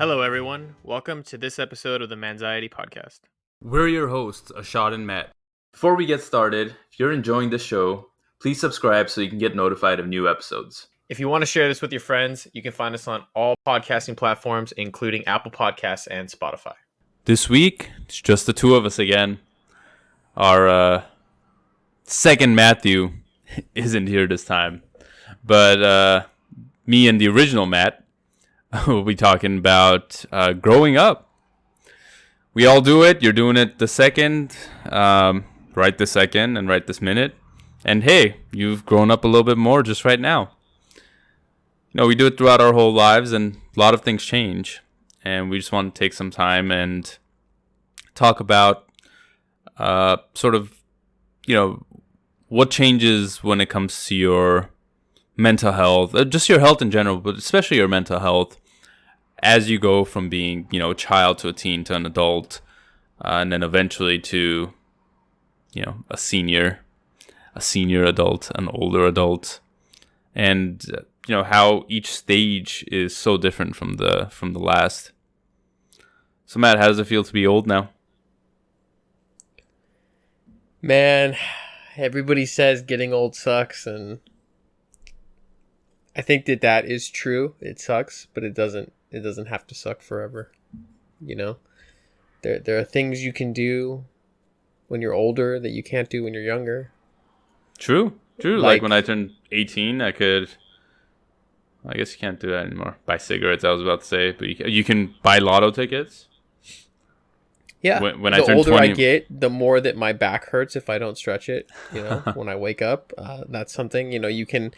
Hello, everyone. Welcome to this episode of the Manxiety Podcast. We're your hosts, Ashad and Matt. Before we get started, if you're enjoying this show, please subscribe so you can get notified of new episodes. If you want to share this with your friends, you can find us on all podcasting platforms, including Apple Podcasts and Spotify. This week, it's just the two of us again. Our second Matthew isn't here this time, but me and the original Matt will be talking about growing up. We all do it. You're doing it the second, right this second and right this minute. And hey, you've grown up a little bit more just right now. You know, we do it throughout our whole lives and a lot of things change. And we just want to take some time and talk about sort of, you know, what changes when it comes to your mental health, just your health in general, but especially your mental health as you go from being, you know, a child to a teen to an adult, and then eventually to, you know, a senior adult, an older adult, and you know how each stage is so different from the last. So Matt, how does it feel to be old now? Man, everybody says getting old sucks, and I think that is true. It sucks, but it doesn't have to suck forever. You know, there are things you can do when you're older that you can't do when you're younger. True. Like when I turned 18, I guess you can't do that anymore. Buy cigarettes, I was about to say, but you can buy lotto tickets. Yeah. When the I turn older 20, I get, the more that my back hurts if I don't stretch it. You know, when I wake up, that's something. You know, you can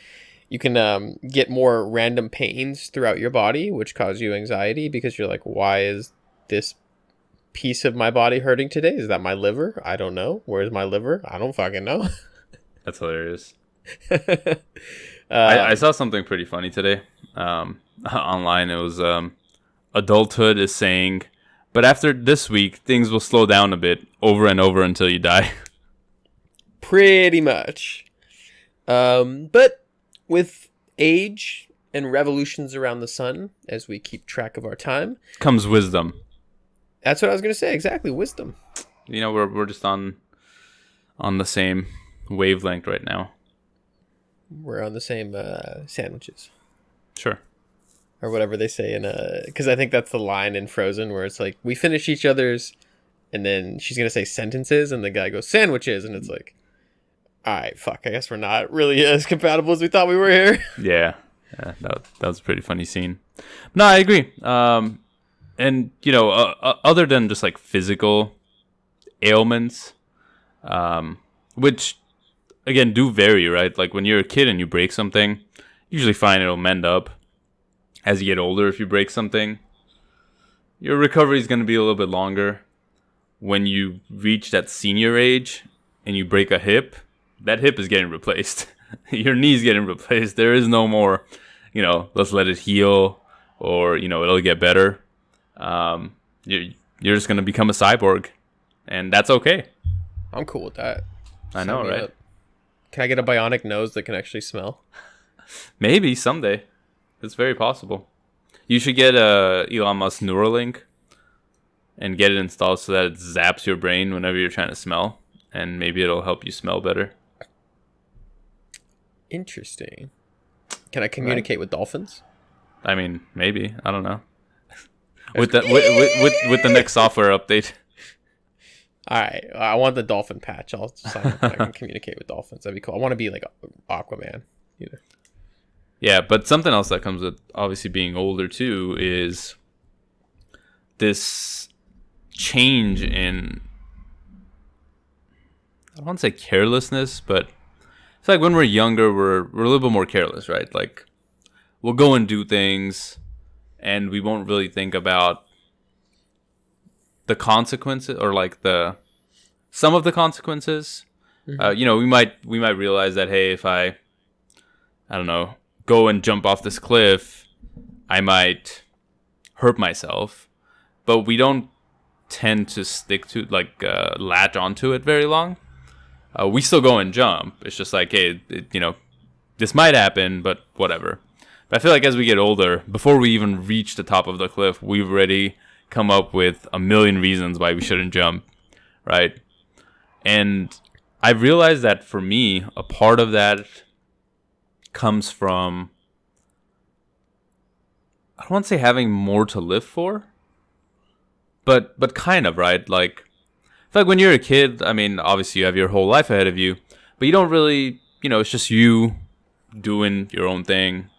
get more random pains throughout your body, which cause you anxiety because you're like, why is this piece of my body hurting today? Is that my liver? I don't know. Where's my liver? I don't fucking know. That's hilarious. I saw something pretty funny today online. It was adulthood is saying, but after this week, things will slow down a bit over and over until you die. Pretty much. But with age and revolutions around the sun, as we keep track of our time, comes wisdom. That's what I was going to say. Exactly. Wisdom. You know, we're just on the same wavelength right now. We're on the same sandwiches. Sure. Or whatever they say because I think that's the line in Frozen where it's like, we finish each other's, and then she's going to say sentences, and the guy goes, sandwiches, and it's like, all right, fuck, I guess we're not really as compatible as we thought we were here. Yeah, that was a pretty funny scene. No, I agree. And, you know, other than just like physical ailments, which, again, do vary, right? Like when you're a kid and you break something, usually fine, it'll mend up. As you get older, if you break something, your recovery is going to be a little bit longer. When you reach that senior age and you break a hip, that hip is getting replaced. Your knee's getting replaced. There is no more, you know, let's let it heal or, you know, it'll get better. You're just going to become a cyborg, and that's okay. I'm cool with that. I know, right? Up. Can I get a bionic nose that can actually smell? Maybe someday. It's very possible. You should get Elon Musk Neuralink and get it installed so that it zaps your brain whenever you're trying to smell, and maybe it'll help you smell better. Interesting. Can I communicate with dolphins? I mean, maybe. I don't know. with the next software update. All right, I want the dolphin patch. I'll sign up. I can communicate with dolphins. That'd be cool. I want to be like Aquaman. Either. Yeah, but something else that comes with obviously being older too is this change in, I don't want to say carelessness, but it's like when we're younger, we're a little bit more careless, right? Like we'll go and do things, and we won't really think about the consequences or like some of the consequences. Mm-hmm. You know, we might realize that, hey, if I don't know, go and jump off this cliff, I might hurt myself, but we don't tend to stick to latch onto it very long. We still go and jump. It's just like, hey, you know, this might happen, but whatever. But I feel like as we get older, before we even reach the top of the cliff, we've already come up with a million reasons why we shouldn't jump, right? And I realized that for me, a part of that comes from, I don't want to say having more to live for, but kind of, right? Like, I feel like when you're a kid, I mean, obviously you have your whole life ahead of you, but you don't really, it's just you doing your own thing.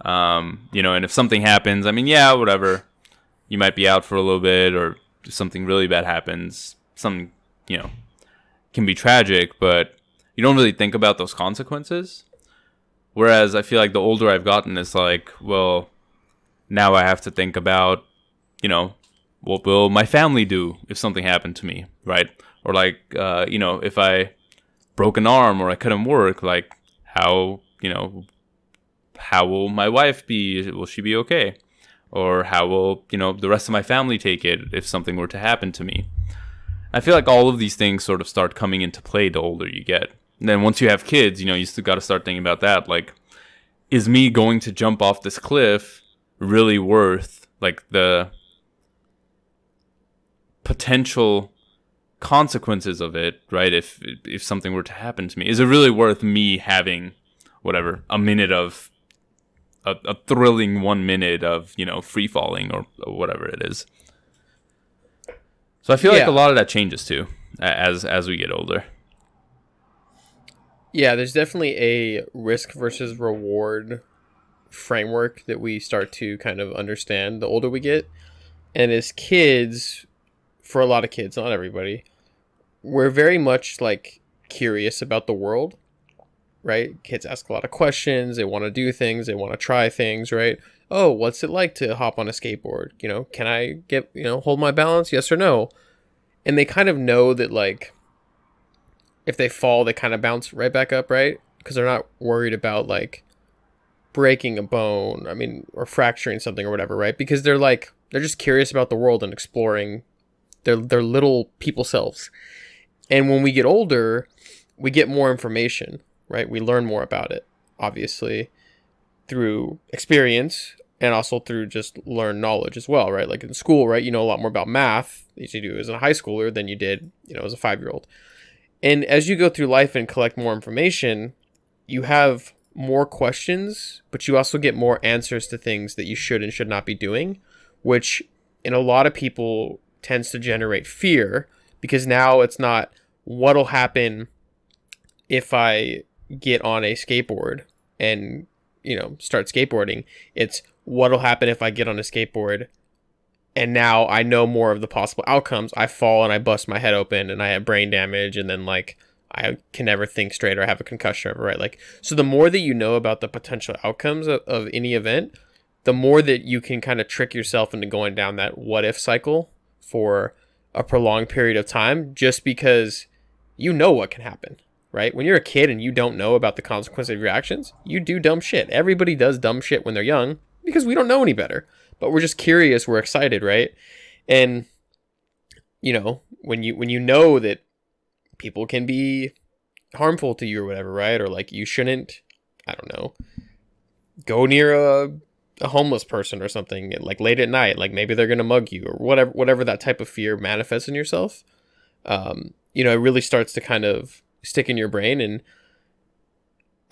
And if something happens, I mean, yeah, whatever. You might be out for a little bit, or if something really bad happens, something, can be tragic, but you don't really think about those consequences. Whereas I feel like the older I've gotten, it's like, well, now I have to think about, what will my family do if something happened to me, right? Or like, if I broke an arm or I couldn't work, like how will my wife be? Will she be okay? Or how will, the rest of my family take it if something were to happen to me? I feel like all of these things sort of start coming into play the older you get. And then once you have kids, you still got to start thinking about that. Like, is me going to jump off this cliff really worth, like, the potential consequences of it, right? If something were to happen to me, is it really worth me having, whatever, a thrilling 1 minute of, free falling or whatever it is? So I feel like a lot of that changes too as we get older. Yeah, there's definitely a risk versus reward framework that we start to kind of understand the older we get. And as kids, for a lot of kids, not everybody, we're very much like curious about the world, right? Kids ask a lot of questions. They want to do things. They want to try things, right? Oh, what's it like to hop on a skateboard? Can I get, hold my balance? Yes or no? And they kind of know that, like, if they fall, they kind of bounce right back up, right? Because they're not worried about, like, breaking a bone, or fracturing something or whatever, right? Because they're just curious about the world and exploring their little people selves. And when we get older, we get more information, right? We learn more about it, obviously, through experience and also through just learned knowledge as well, right? Like in school, right? You know a lot more about math as you do as a high schooler than you did, as a 5-year-old. And as you go through life and collect more information, you have more questions, but you also get more answers to things that you should and should not be doing, which in a lot of people tends to generate fear, because now it's not what'll happen if I get on a skateboard and, start skateboarding. It's what'll happen if I get on a skateboard and now I know more of the possible outcomes. I fall and I bust my head open and I have brain damage, and then, like, I can never think straight or have a concussion, right? Like, so the more that you know about the potential outcomes of any event, the more that you can kind of trick yourself into going down that what if cycle for a prolonged period of time, just because you know what can happen, right? When you're a kid and you don't know about the consequences of your actions, you do dumb shit. Everybody does dumb shit when they're young because we don't know any better, but we're just curious, we're excited, right? And when you know that people can be harmful to you or whatever, right? Or like you shouldn't, I don't know, go near a homeless person or something, like late at night, like maybe they're gonna mug you or whatever that type of fear manifests in yourself. It really starts to kind of stick in your brain, and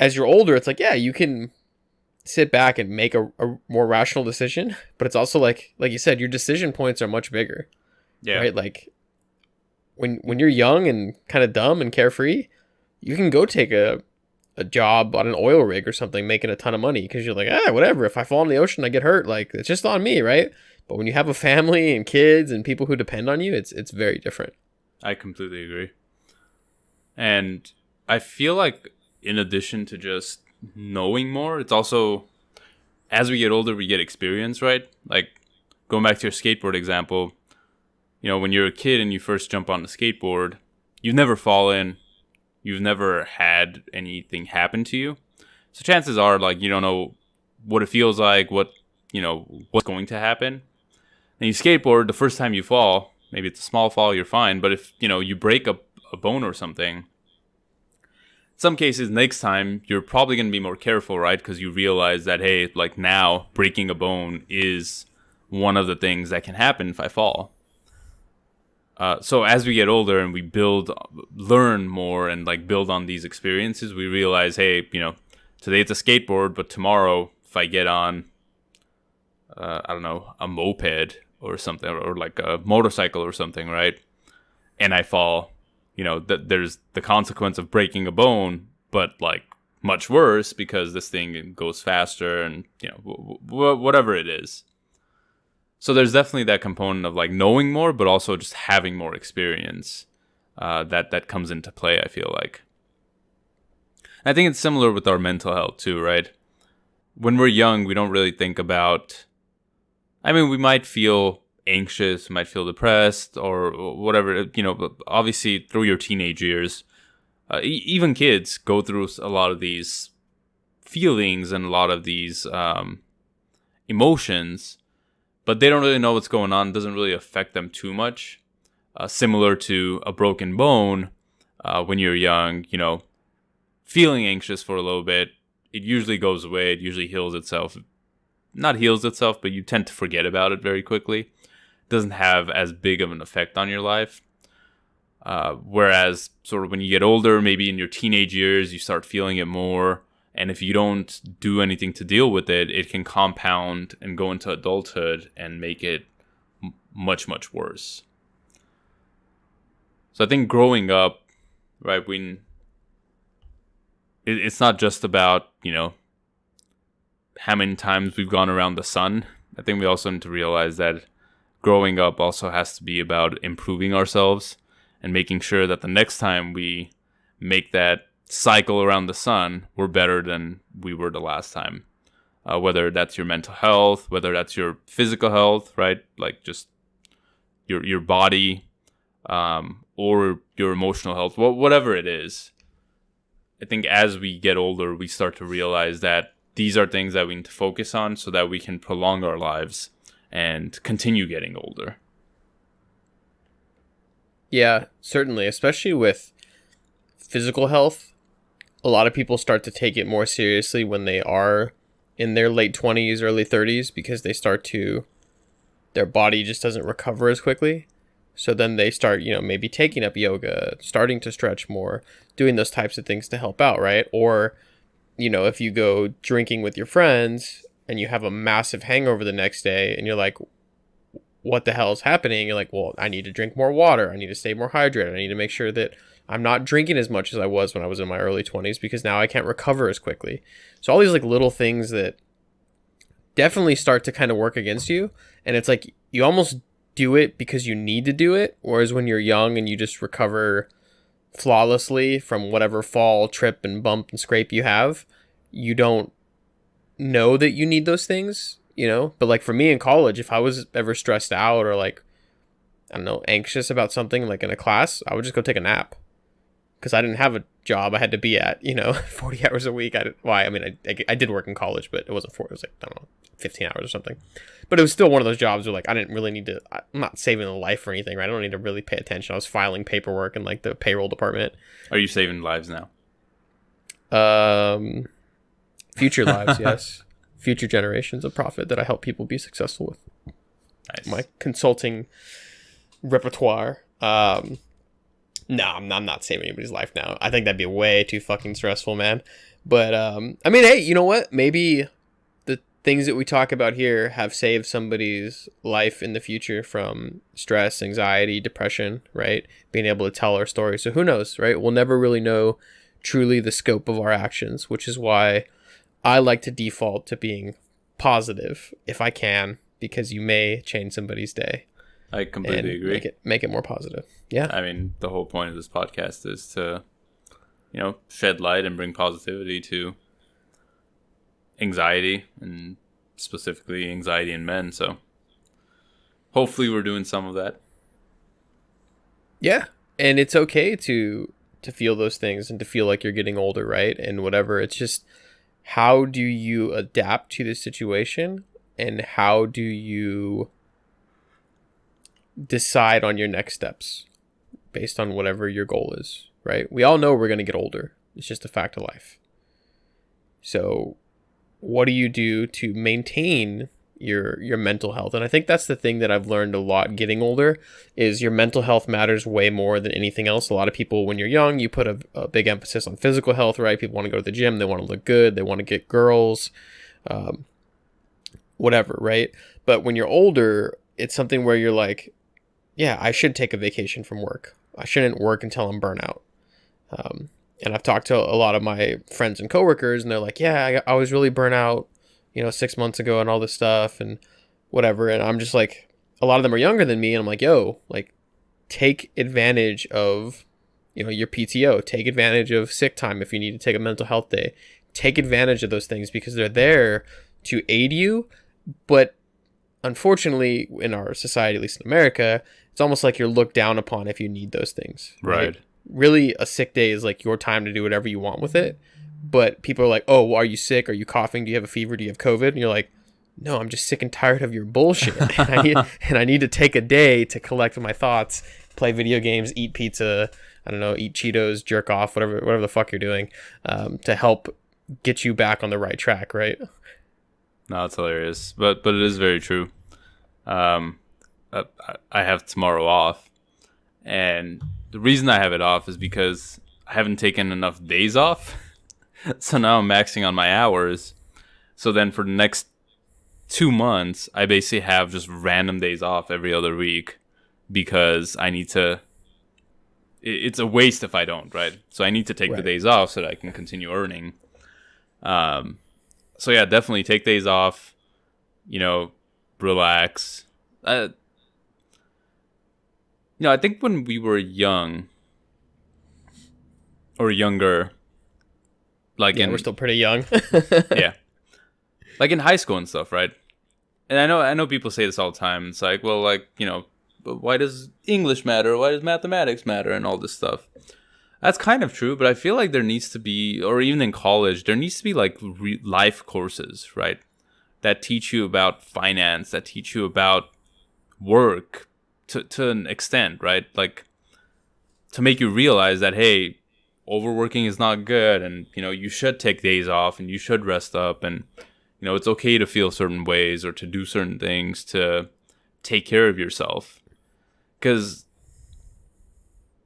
as you're older, it's like, yeah, you can sit back and make a more rational decision, but it's also like you said, your decision points are much bigger. Yeah. Right? Like when you're young and kind of dumb and carefree, you can go take a job on an oil rig or something, making a ton of money because you're like, whatever. If I fall in the ocean, I get hurt. Like, it's just on me, right? But when you have a family and kids and people who depend on you, it's very different. I completely agree. And I feel like in addition to just knowing more, it's also, as we get older, we get experience, right? Like, going back to your skateboard example, when you're a kid and you first jump on the skateboard, you've never fallen, you've never had anything happen to you. So chances are, like, you don't know what it feels like, what's going to happen. And you skateboard, the first time you fall, maybe it's a small fall, you're fine. But if, you break a bone or something, some cases, next time, you're probably going to be more careful, right? Because you realize that, hey, like now, breaking a bone is one of the things that can happen if I fall. So as we get older and we learn more and like build on these experiences, we realize, hey, today it's a skateboard, but tomorrow if I get on, I don't know, a moped or something, or like a motorcycle or something, right? And I fall, there's the consequence of breaking a bone, but like much worse because this thing goes faster and, whatever it is. So there's definitely that component of like knowing more, but also just having more experience that comes into play, I feel like. I think it's similar with our mental health too, right? When we're young, we don't really think about, we might feel anxious, might feel depressed or whatever, but obviously through your teenage years, even kids go through a lot of these feelings and a lot of these emotions, but they don't really know what's going on. It doesn't really affect them too much. Similar to a broken bone, when you're young, feeling anxious for a little bit, it usually goes away. It usually heals itself. Not heals itself, but you tend to forget about it very quickly. It doesn't have as big of an effect on your life. Whereas sort of when you get older, maybe in your teenage years, you start feeling it more. And if you don't do anything to deal with it, it can compound and go into adulthood and make it much, much worse. So I think growing up, right, it's not just about, how many times we've gone around the sun. I think we also need to realize that growing up also has to be about improving ourselves and making sure that the next time we make that cycle around the sun, we're better than we were the last time. Whether that's your mental health, whether that's your physical health, right? Like just your body, or your emotional health, whatever it is. I think as we get older, we start to realize that these are things that we need to focus on so that we can prolong our lives and continue getting older. Yeah, certainly, especially with physical health. A lot of people start to take it more seriously when they are in their late 20s, early 30s, because their body just doesn't recover as quickly. So then they start, maybe taking up yoga, starting to stretch more, doing those types of things to help out, right? Or, if you go drinking with your friends and you have a massive hangover the next day and you're like, what the hell is happening? You're like, well, I need to drink more water. I need to stay more hydrated. I need to make sure that I'm not drinking as much as I was when I was in my early 20s because now I can't recover as quickly. So all these like little things that definitely start to kind of work against you. And it's like you almost do it because you need to do it. Whereas when you're young and you just recover flawlessly from whatever fall, trip, and bump and scrape you have, you don't know that you need those things, But like for me in college, if I was ever stressed out or like, I don't know, anxious about something like in a class, I would just go take a nap. Because I didn't have a job I had to be at, 40 hours a week. I did work in college, but it wasn't 40. It was like, I don't know, 15 hours or something. But it was still one of those jobs where like I didn't really need to, I'm not saving a life or anything, right? I don't need to really pay attention. I was filing paperwork in like the payroll department. Are you saving lives now? Future lives, yes. Future generations of profit that I help people be successful with. Nice. My consulting repertoire. No, I'm not saving anybody's life now. I think that'd be way too fucking stressful, man. But, hey, you know what? Maybe the things that we talk about here have saved somebody's life in the future from stress, anxiety, depression, right? Being able to tell our story. So who knows, right? We'll never really know truly the scope of our actions, which is why I like to default to being positive if I can, because you may change somebody's day. I completely agree. Make it more positive. Yeah. The whole point of this podcast is to, shed light and bring positivity to anxiety, and specifically anxiety in men. So hopefully we're doing some of that. Yeah. And it's okay to feel those things and to feel like you're getting older, right? And whatever. It's just, how do you adapt to the situation, and how do you decide on your next steps based on whatever your goal is, right? We all know we're going to get older. It's just a fact of life. So what do you do to maintain your mental health? And I think that's the thing that I've learned a lot getting older, is your mental health matters way more than anything else. A lot of people, when you're young, you put a big emphasis on physical health, right? People want to go to the gym, they want to look good, they want to get girls, whatever, right? But when you're older, it's something where you're like, yeah, I should take a vacation from work. I shouldn't work until I'm burnt out. And I've talked to a lot of my friends and coworkers, and they're like, yeah, I was really burnt out, 6 months ago and all this stuff and whatever. And I'm just like, a lot of them are younger than me. And I'm like, yo, like, take advantage of, your PTO, take advantage of sick time if you need to take a mental health day, take advantage of those things because they're there to aid you. But unfortunately, in our society, at least in America, it's almost like you're looked down upon if you need those things. Right. Really, a sick day is like your time to do whatever you want with it. But people are like, oh, well, are you sick? Are you coughing? Do you have a fever? Do you have COVID? And you're like, no, I'm just sick and tired of your bullshit. and I need to take a day to collect my thoughts, play video games, eat pizza, I don't know, eat Cheetos, jerk off, whatever the fuck you're doing, to help get you back on the right track, right? No, it's hilarious, but it is very true. I have tomorrow off, and the reason I have it off is because I haven't taken enough days off. So now I'm maxing on my hours. So then for the next 2 months, I basically have just random days off every other week because I need to. It's a waste if I don't, right? So I need to take the days off so that I can continue earning. So yeah, definitely take days off, relax. I think when we were young or younger, we're still pretty young. Yeah. Like in high school and stuff, right? And I know people say this all the time. It's like, well, but why does English matter? Why does mathematics matter? And all this stuff. That's kind of true, but I feel like there needs to be, or even in college, there needs to be like life courses, right? That teach you about finance, that teach you about work to an extent, right? Like to make you realize that, hey, overworking is not good, and you should take days off and you should rest up, and it's okay to feel certain ways or to do certain things to take care of yourself. Because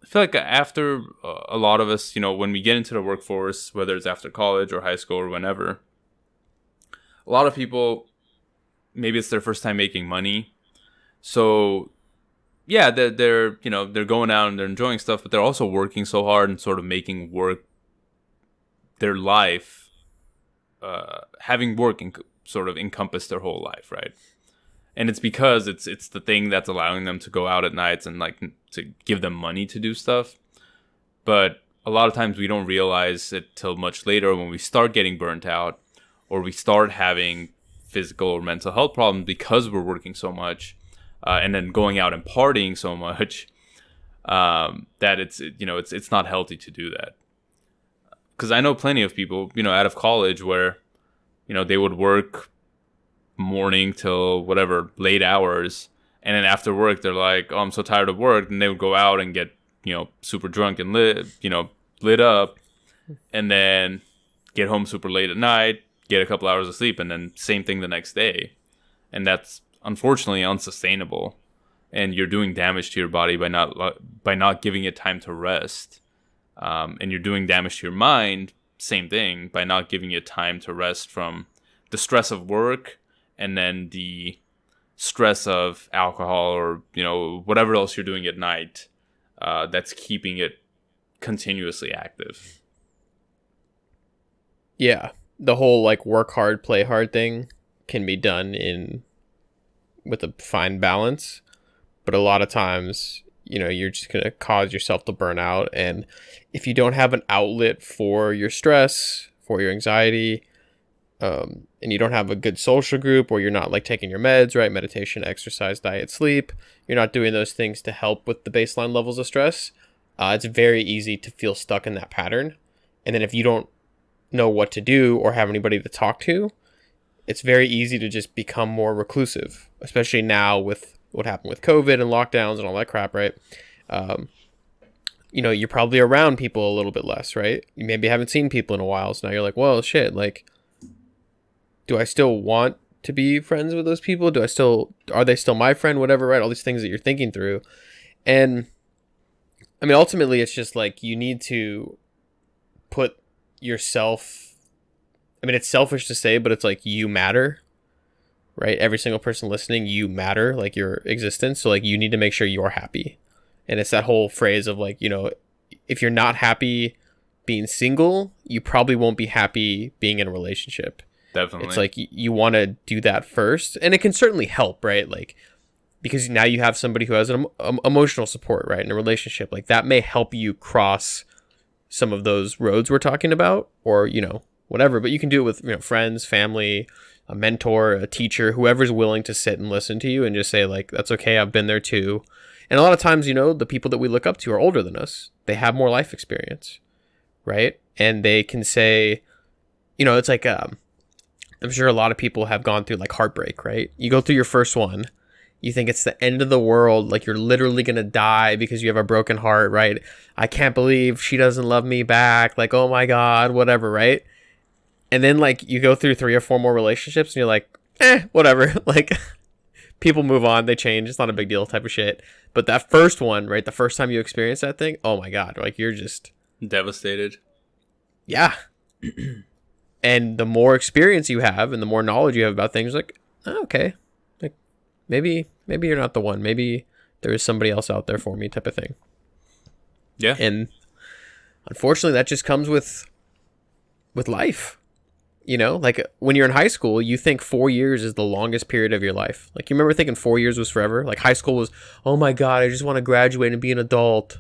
I feel like after a lot of us, when we get into the workforce, whether it's after college or high school or whenever, a lot of people, maybe it's their first time making money. So yeah, they're going out and they're enjoying stuff, but they're also working so hard and sort of making work their life, having work sort of encompass their whole life, right? And it's because it's the thing that's allowing them to go out at nights and like to give them money to do stuff. But a lot of times we don't realize it till much later when we start getting burnt out or we start having physical or mental health problems because we're working so much. And then going out and partying so much that it's not healthy to do that. Because I know plenty of people, out of college where, they would work morning till whatever, late hours. And then after work, they're like, oh, I'm so tired of work. And they would go out and get, super drunk and lit up. And then get home super late at night, get a couple hours of sleep, and then same thing the next day. And that's unfortunately unsustainable, and you're doing damage to your body by not giving it time to rest, and you're doing damage to your mind, same thing, by not giving it time to rest from the stress of work and then the stress of alcohol or whatever else you're doing at night, that's keeping it continuously active. Yeah, the whole like work hard, play hard thing can be done with a fine balance, but a lot of times you're just going to cause yourself to burn out. And if you don't have an outlet for your stress, for your anxiety, and you don't have a good social group, or you're not like taking your meds, right? Meditation, exercise, diet, sleep, you're not doing those things to help with the baseline levels of stress, it's very easy to feel stuck in that pattern. And then if you don't know what to do or have anybody to talk to, it's very easy to just become more reclusive, especially now with what happened with COVID and lockdowns and all that crap, right? you know, you're probably around people a little bit less, right? You maybe haven't seen people in a while, so now you're like, well, shit, like, do I still want to be friends with those people? Are they still my friend? Whatever, right? All these things that you're thinking through. And I mean, ultimately, it's just like you need to put yourself, I mean, it's selfish to say, but it's like you matter, right? Every single person listening, you matter, like your existence. So, like, you need to make sure you're happy. And it's that whole phrase of like, you know, if you're not happy being single, you probably won't be happy being in a relationship. Definitely. It's like you want to do that first, and it can certainly help, right? Like, because now you have somebody who has an emotional support, right, in a relationship. Like that may help you cross some of those roads we're talking about, or you know, whatever. But you can do it with, you know, friends, family, a mentor, a teacher, whoever's willing to sit and listen to you and just say like, that's okay, I've been there too. And a lot of times, you know, the people that we look up to are older than us. They have more life experience, right? And they can say, you know, it's like I'm sure a lot of people have gone through like heartbreak, right? You go through your first one, you think it's the end of the world, like you're literally going to die because you have a broken heart, right? I can't believe she doesn't love me back. Like, oh my God, whatever, right? And then like you go through 3 or 4 more relationships and you're like, whatever. Like people move on, they change. It's not a big deal type of shit. But that first one, right? The first time you experience that thing, oh my God, like you're just devastated. Yeah. And the more experience you have and the more knowledge you have about things, like, oh, okay, like maybe you're not the one. Maybe there is somebody else out there for me, type of thing. Yeah. And unfortunately, that just comes with life. You know, like when you're in high school, you think 4 years is the longest period of your life. Like you remember thinking 4 years was forever. Like high school was, oh my God, I just want to graduate and be an adult.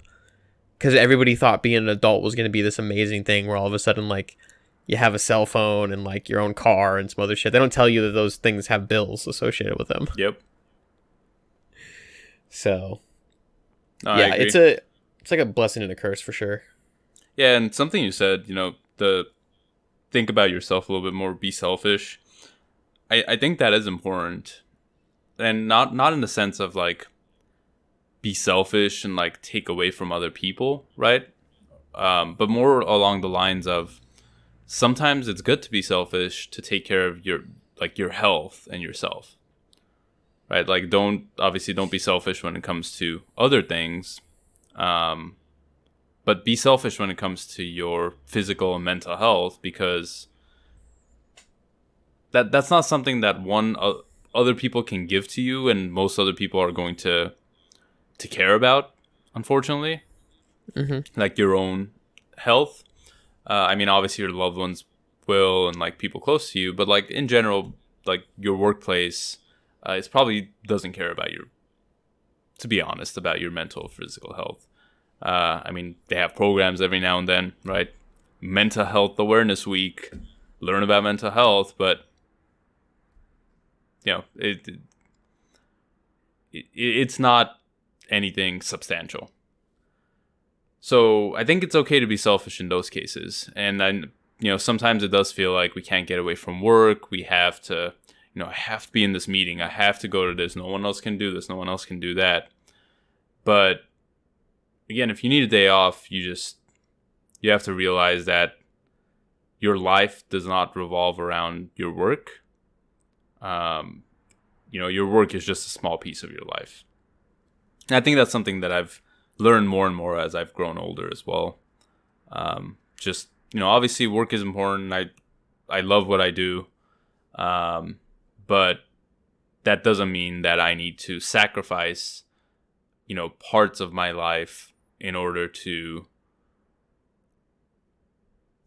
Because everybody thought being an adult was going to be this amazing thing where all of a sudden, like, you have a cell phone and like your own car and some other shit. They don't tell you that those things have bills associated with them. Yep. So, no, yeah, it's like a blessing and a curse for sure. Yeah, and something you said, you know, think about yourself a little bit more, be selfish. I think that is important, and not in the sense of like be selfish and like take away from other people, right? But more along the lines of, sometimes it's good to be selfish to take care of your health and yourself, right? Like don't be selfish when it comes to other things, but be selfish when it comes to your physical and mental health, because that's not something that other people can give to you, and most other people are going to care about, unfortunately. Mm-hmm. Like your own health. I mean, obviously your loved ones will, and like people close to you, but like in general, like your workplace, it probably doesn't care about to be honest, about your mental or physical health. I mean, they have programs every now and then, right? Mental Health Awareness Week, learn about mental health, but you know, it's not anything substantial. So I think it's okay to be selfish in those cases. And then, you know, sometimes it does feel like we can't get away from work. We have to, you know, I have to be in this meeting. I have to go to this. No one else can do this. No one else can do that. But again, if you need a day off, you have to realize that your life does not revolve around your work. You know, your work is just a small piece of your life. And I think that's something that I've learned more and more as I've grown older as well. Just, you know, obviously work is important. I love what I do. But that doesn't mean that I need to sacrifice, you know, parts of my life in order to,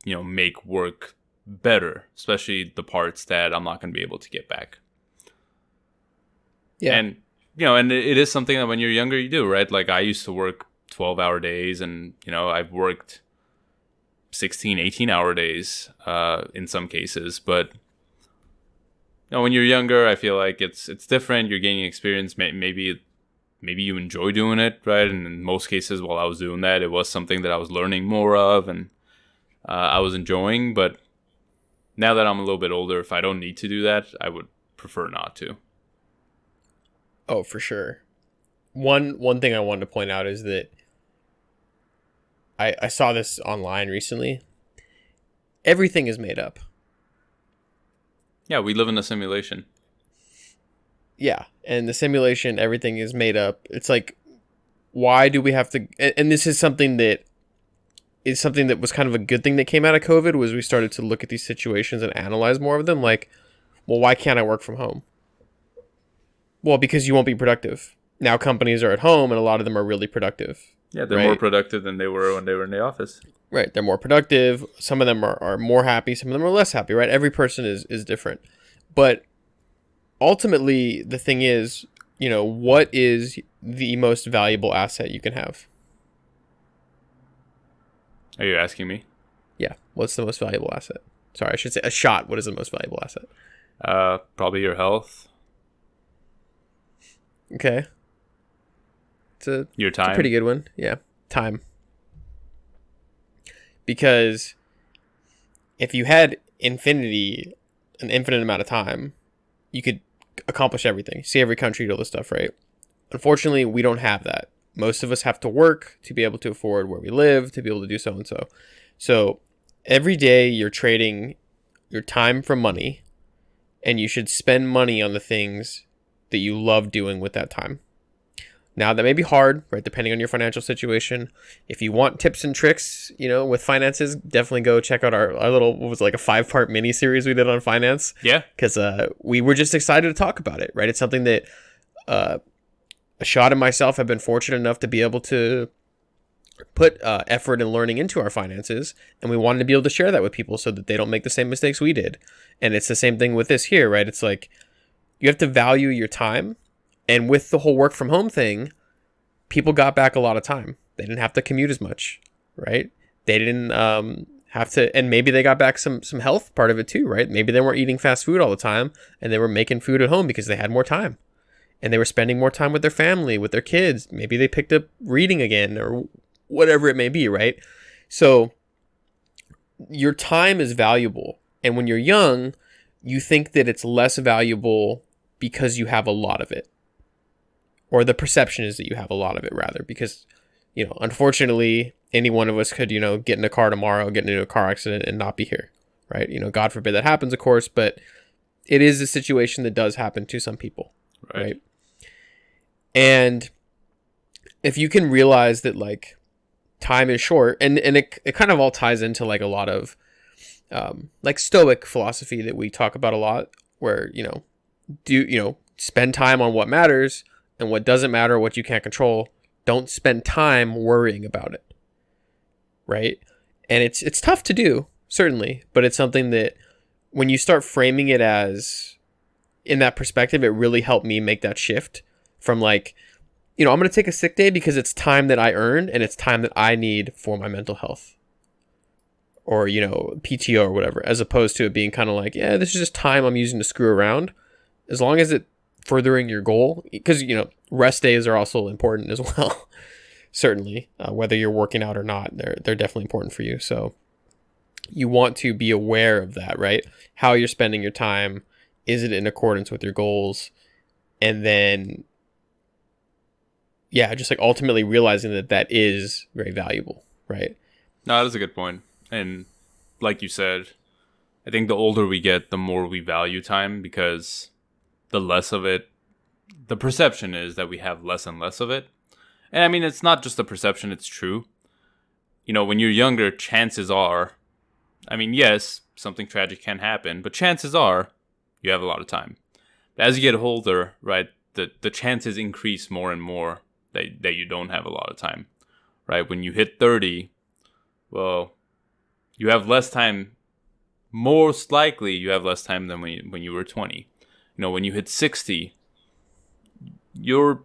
you know, make work better, especially the parts that I'm not going to be able to get back. Yeah. And, you know, and it is something that when you're younger, you do, right? Like I used to work 12-hour days, and, you know, I've worked 16, 18-hour days in some cases. But, you know, when you're younger, I feel like it's different. You're gaining experience. Maybe you enjoy doing it, right? And in most cases, while I was doing that, it was something that I was learning more of, and I was enjoying. But now that I'm a little bit older, if I don't need to do that, I would prefer not to. Oh, for sure. One thing I wanted to point out is that I saw this online recently. Everything is made up. Yeah, we live in a simulation. Yeah, and the simulation, everything is made up. It's like, why do we have to? And this is something that was kind of a good thing that came out of COVID, was we started to look at these situations and analyze more of them. Like, well, why can't I work from home? Well, because you won't be productive. Now companies are at home, and a lot of them are really productive. Yeah, they're right? more productive than they were when they were in the office. Right, they're more productive. Some of them are more happy. Some of them are less happy, right? Every person is different. But ultimately, the thing is, what is the most valuable asset you can have? Are you asking me? Yeah. What's the most valuable asset? Sorry, I should say a shot. What is the most valuable asset? Probably your health. Okay. Your time. It's a pretty good one. Yeah. Time. Because if you had an infinite amount of time, you could accomplish everything. See every country, do all this stuff, right? Unfortunately, we don't have that. Most of us have to work to be able to afford where we live, to be able to do so and so. So every day you're trading your time for money, and you should spend money on the things that you love doing with that time. Now, that may be hard, right, depending on your financial situation. If you want tips and tricks, with finances, definitely go check out our little, what was it, like a 5-part mini series we did on finance. Yeah. Because we were just excited to talk about it, right? It's something that Ashad and myself have been fortunate enough to be able to put effort and learning into our finances, and we wanted to be able to share that with people so that they don't make the same mistakes we did. And it's the same thing with this here, right? It's like, you have to value your time. And with the whole work from home thing, people got back a lot of time. They didn't have to commute as much, right? They didn't have to, and maybe they got back some health part of it too, right? Maybe they weren't eating fast food all the time, and they were making food at home because they had more time. And they were spending more time with their family, with their kids. Maybe they picked up reading again, or whatever it may be, right? So your time is valuable. And when you're young, you think that it's less valuable because you have a lot of it. Or the perception is that you have a lot of it, rather, because, unfortunately, any one of us could, get in a car tomorrow, get into a car accident and not be here, right? God forbid that happens, of course, but it is a situation that does happen to some people, right? And if you can realize that, like, time is short, and it kind of all ties into, like, a lot of, like, Stoic philosophy that we talk about a lot, where, spend time on what matters, and what doesn't matter, what you can't control, don't spend time worrying about it, right? And it's tough to do, certainly, but it's something that when you start framing it as in that perspective, it really helped me make that shift from, like, I'm going to take a sick day because it's time that I earned, and it's time that I need for my mental health, or, PTO or whatever, as opposed to it being kind of like, yeah, this is just time I'm using to screw around. As long as it furthering your goal, because rest days are also important as well. Certainly, whether you're working out or not, they're definitely important for you. So you want to be aware of that, right? How you're spending your time, is it in accordance with your goals? And then, yeah, just like ultimately realizing that is very valuable, right? No, that is a good point. And like you said, I think the older we get, the more we value time, because the less of it, the perception is that we have less and less of it. And I mean, it's not just a perception, it's true. When you're younger, chances are, I mean, yes, something tragic can happen, but chances are you have a lot of time. But as you get older, right, the chances increase more and more that you don't have a lot of time, right? When you hit 30, well, you have less time. Most likely you have less time than when you were 20. When you hit 60, you're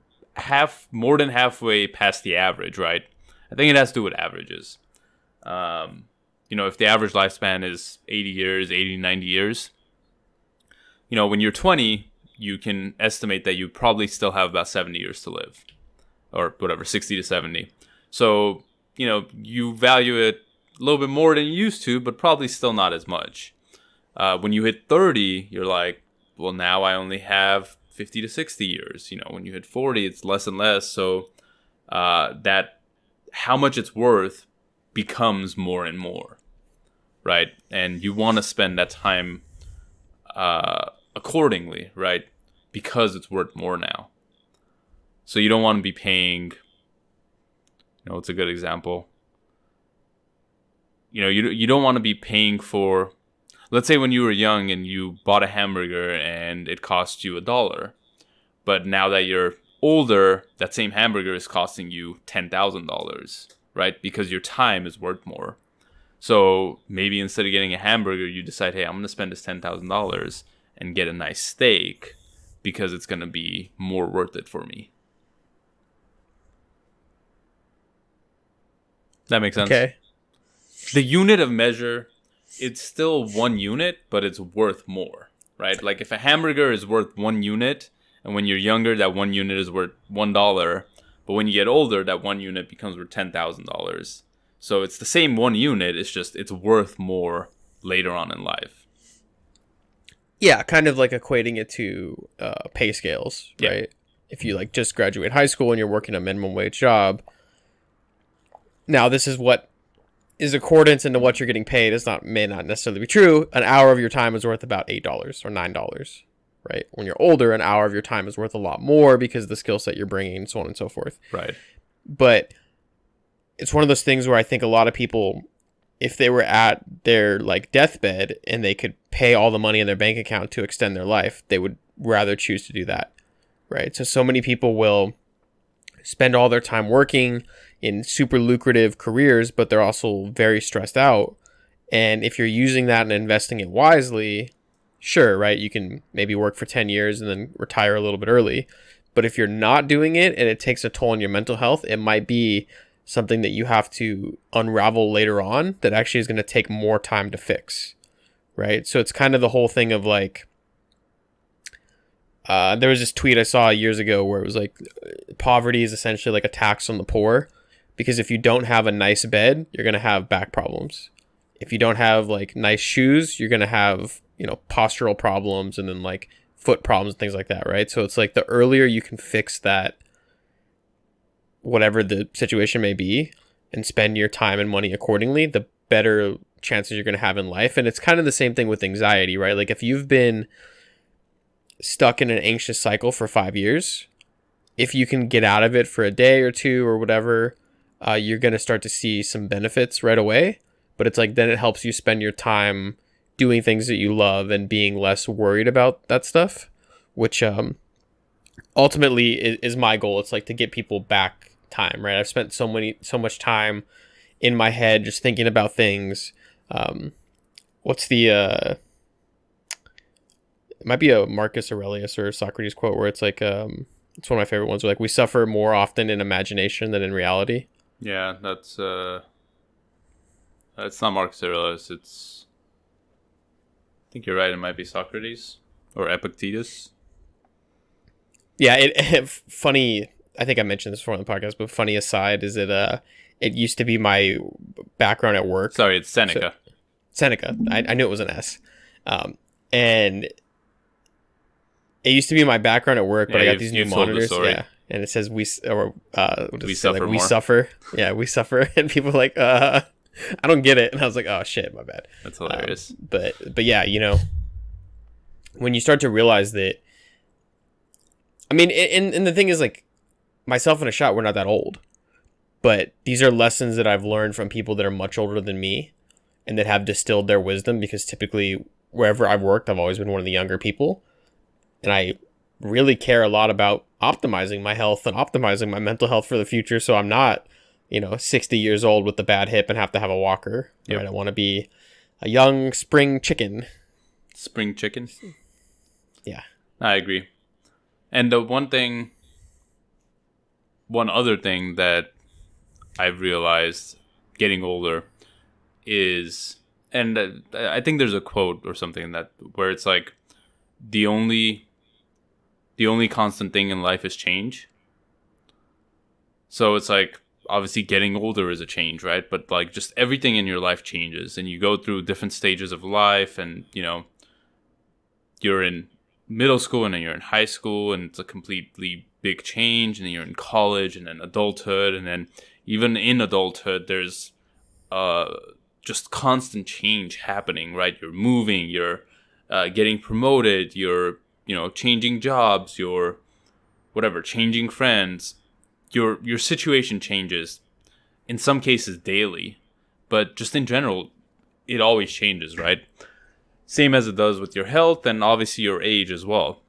more than halfway past the average, right? I think it has to do with averages. If the average lifespan is 80 years, 80, 90 years, when you're 20, you can estimate that you probably still have about 70 years to live, or whatever, 60 to 70. So, you value it a little bit more than you used to, but probably still not as much. When you hit 30, you're like, well, now I only have 50 to 60 years. When you hit 40, it's less and less. So that how much it's worth becomes more and more, right? And you want to spend that time accordingly, right? Because it's worth more now. So you don't want to be paying, it's a good example. You don't want to be paying for, let's say when you were young and you bought a hamburger and it cost you $1. But now that you're older, that same hamburger is costing you $10,000, right? Because your time is worth more. So maybe instead of getting a hamburger, you decide, hey, I'm going to spend this $10,000 and get a nice steak because it's going to be more worth it for me. That makes sense? Okay. The unit of measure, it's still 1 unit, but it's worth more, right? Like if a hamburger is worth 1 unit, and when you're younger, that 1 unit is worth $1, but when you get older, that 1 unit becomes worth $10,000. So it's the same 1 unit, it's just it's worth more later on in life. Yeah, kind of like equating it to pay scales, right? Yeah. If you like just graduate high school and you're working a minimum wage job, now this is what is accordance into what you're getting paid. May not necessarily be true. An hour of your time is worth about $8 or $9, right? When you're older, an hour of your time is worth a lot more because of the skill set you're bringing, so on and so forth. Right. But it's one of those things where I think a lot of people, if they were at their like deathbed and they could pay all the money in their bank account to extend their life, they would rather choose to do that, right? So many people will spend all their time working in super lucrative careers, but they're also very stressed out. And if you're using that and investing it wisely, sure, right? You can maybe work for 10 years and then retire a little bit early. But if you're not doing it and it takes a toll on your mental health, it might be something that you have to unravel later on that actually is going to take more time to fix, right? So it's kind of the whole thing of like, there was this tweet I saw years ago where it was like, poverty is essentially like a tax on the poor, because if you don't have a nice bed, you're going to have back problems. If you don't have like nice shoes, you're going to have, postural problems and then like foot problems and things like that, right? So it's like the earlier you can fix that, whatever the situation may be, and spend your time and money accordingly, the better chances you're going to have in life. And it's kind of the same thing with anxiety, right? Like if you've been stuck in an anxious cycle for 5 years, if you can get out of it for a day or two or whatever, you're going to start to see some benefits right away. But it's like, then it helps you spend your time doing things that you love and being less worried about that stuff, which ultimately is my goal. It's like to get people back time, right? I've spent so much time in my head just thinking about things. What's the it might be a Marcus Aurelius or Socrates quote where it's like it's one of my favorite ones, where like we suffer more often in imagination than in reality. Yeah, that's it's not Marcus Aurelius, it's, I think you're right, it might be Socrates or Epictetus. Yeah, it funny, I think I mentioned this before on the podcast, but funny aside is it used to be my background at work. Sorry, it's Seneca. So, Seneca. I knew it was an S. And it used to be my background at work, but I got these new monitors. Yeah. And it says we suffer more. We suffer. Yeah, we suffer. And people are like, I don't get it. And I was like, oh shit, my bad. That's hilarious. But yeah, when you start to realize that, I mean, and the thing is, like, myself and Ashot, we're not that old, but these are lessons that I've learned from people that are much older than me and that have distilled their wisdom, because typically wherever I've worked, I've always been one of the younger people. And I really care a lot about optimizing my health and optimizing my mental health for the future. So I'm not, 60 years old with a bad hip and have to have a walker. Yep. Right? I want to be a young spring chicken. Spring chicken? Yeah. I agree. And the one other thing that I've realized getting older is, and I think there's a quote or something where it's like, the only constant thing in life is change. So it's like, obviously getting older is a change, right? But like just everything in your life changes, and you go through different stages of life, and you're in middle school and then you're in high school, and it's a completely big change, and then you're in college and then adulthood, and then even in adulthood there's just constant change happening, right? You're moving, you're getting promoted, you're, changing jobs, you're whatever, changing friends. Your situation changes in some cases daily, but just in general, it always changes, right? Same as it does with your health and obviously your age as well.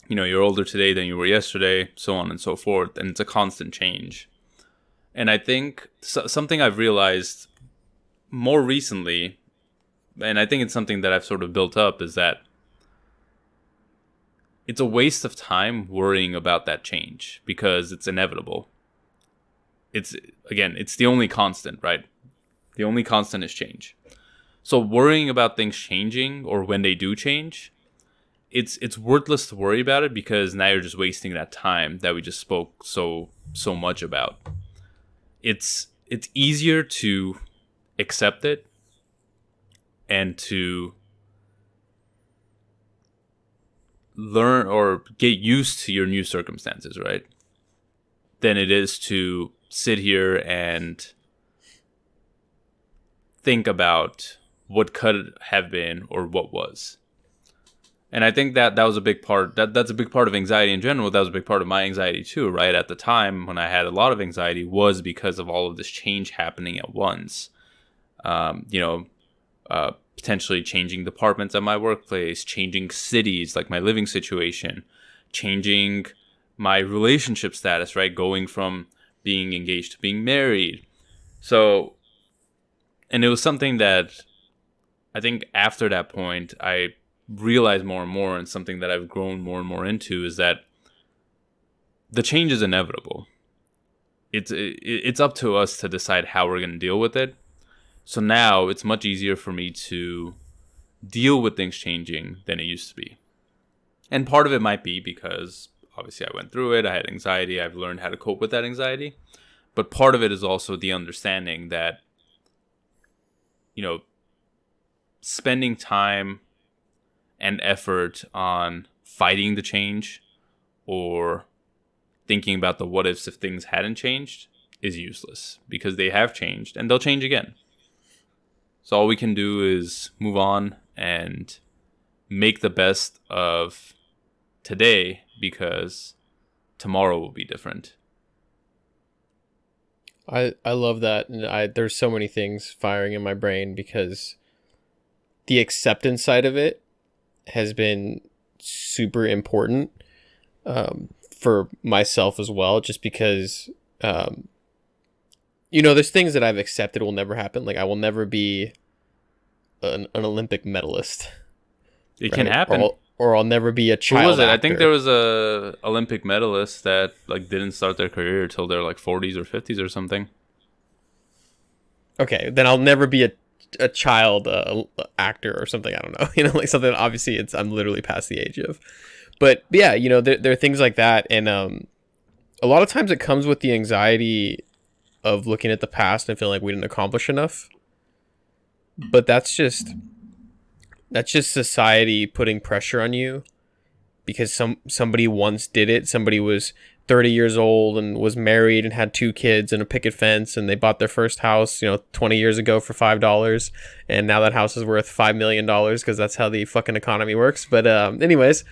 You're older today than you were yesterday, so on and so forth, and it's a constant change. And I think something I've realized more recently, and I think it's something that I've sort of built up, is that it's a waste of time worrying about that change because it's inevitable. It's the only constant, right? The only constant is change. So worrying about things changing or when they do change, it's worthless to worry about it because now you're just wasting that time that we just spoke so much about. It's easier to accept it and to learn or get used to your new circumstances, right? Than it is to sit here and think about what could have been or what was. And I think that was a big part. That's a big part of anxiety in general. That was a big part of my anxiety too, right? At the time when I had a lot of anxiety was because of all of this change happening at once. Potentially changing departments at my workplace, changing cities, like my living situation, changing my relationship status, right? Going from being engaged to being married. So, and it was something that I think after that point, I realized more and more, and something that I've grown more and more into, is that the change is inevitable. It's up to us to decide how we're going to deal with it. So now it's much easier for me to deal with things changing than it used to be. And part of it might be because obviously I went through it. I had anxiety. I've learned how to cope with that anxiety. But part of it is also the understanding that, spending time and effort on fighting the change or thinking about the what ifs if things hadn't changed is useless because they have changed and they'll change again. So all we can do is move on and make the best of today because tomorrow will be different. I love that. And there's so many things firing in my brain because the acceptance side of it has been super important for myself as well, just because, there's things that I've accepted will never happen. Like I will never be an Olympic medalist. It can happen. Or I'll never be a child. Who was it? Actor. I think there was a Olympic medalist that didn't start their career until they're 40s or 50s or something. Okay, then I'll never be a child actor or something. I don't know. Something obviously I'm literally past the age of. But yeah, there are things like that, and a lot of times it comes with the anxiety of looking at the past and feeling like we didn't accomplish enough. But that's just society putting pressure on you because somebody once did it. Somebody was 30 years old and was married and had 2 kids and a picket fence, and they bought their first house 20 years ago for $5, and now that house is worth $5 million because that's how the fucking economy works. But anyways,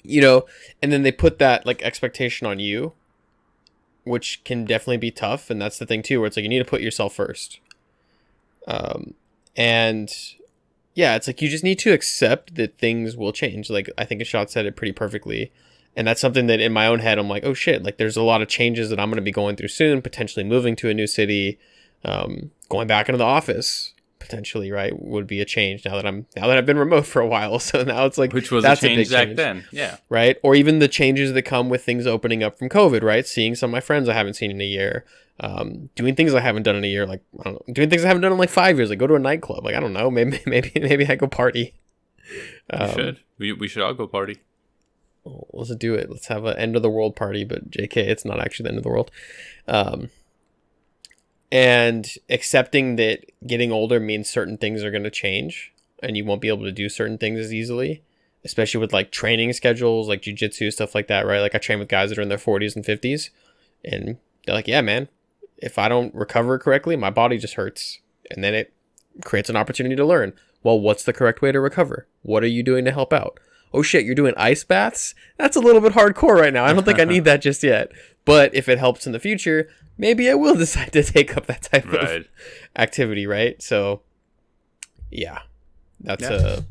and then they put that expectation on you, which can definitely be tough. And that's the thing too, where it's you need to put yourself first. And yeah, it's you just need to accept that things will change. I think Ashot said it pretty perfectly. And that's something that in my own head, I'm like, oh shit, there's a lot of changes that I'm going to be going through soon, potentially moving to a new city, going back into the office, potentially, right, would be a change now that I've been remote for a while. So now it's which was that's a change back then. Yeah. Right. Or even the changes that come with things opening up from COVID, right? Seeing some of my friends I haven't seen in a year, doing things I haven't done in a year, I don't know, doing things I haven't done in 5 years, go to a nightclub, I don't know, maybe I go party. We should all go party. Well, let's do it. Let's have an end of the world party, but JK, it's not actually the end of the world. And accepting that getting older means certain things are going to change and you won't be able to do certain things as easily, especially with training schedules, jiu-jitsu, stuff like that, right? I train with guys that are in their 40s and 50s, and they're like, yeah, man, if I don't recover correctly, my body just hurts. And then it creates an opportunity to learn. Well, what's the correct way to recover? What are you doing to help out? Oh shit, you're doing ice baths? That's a little bit hardcore right now. I don't think I need that just yet. But if it helps in the future, maybe I will decide to take up that type of activity, right? So, yeah. That's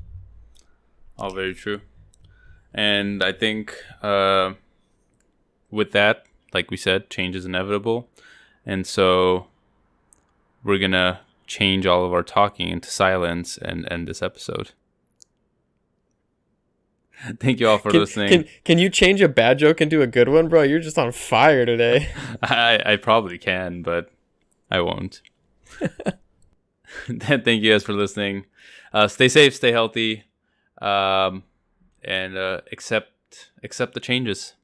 all very true. And I think with that, like we said, change is inevitable. And so we're going to change all of our talking into silence and end this episode. Thank you all for listening. Can you change a bad joke into a good one, bro? You're just on fire today. I probably can, but I won't. Thank you guys for listening. Stay safe, stay healthy, and accept the changes.